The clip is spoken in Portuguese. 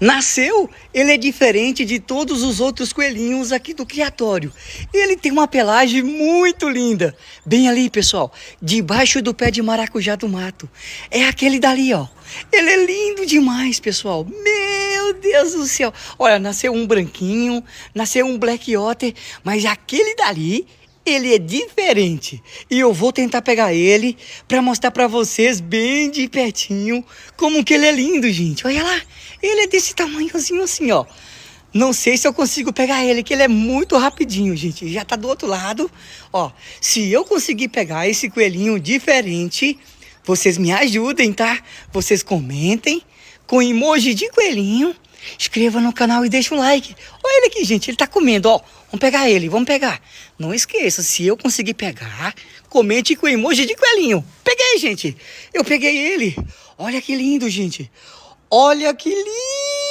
Nasceu, ele é diferente de todos os outros coelhinhos aqui do criatório. Ele tem uma pelagem muito linda. Bem ali, pessoal, debaixo do pé de maracujá do mato. É aquele dali, ó. Ele é lindo demais, pessoal. Meu Deus do céu. Olha, nasceu um branquinho, nasceu um black otter, mas aquele dali, ele é diferente. E eu vou tentar pegar ele para mostrar para vocês bem de pertinho como que ele é lindo, gente. Olha lá, ele é desse tamanhozinho assim, ó. Não sei se eu consigo pegar ele, que ele é muito rapidinho, gente. Já tá do outro lado. Ó, se eu conseguir pegar esse coelhinho diferente, vocês me ajudem, tá? Vocês comentem com emoji de coelhinho. Inscreva no canal e deixa o like. Olha ele aqui, gente. Ele tá comendo, ó. Vamos pegar ele, vamos pegar. Não esqueça, se eu conseguir pegar, comente com emoji de coelhinho. Peguei, gente. Eu peguei ele. Olha que lindo, gente. Olha que lindo.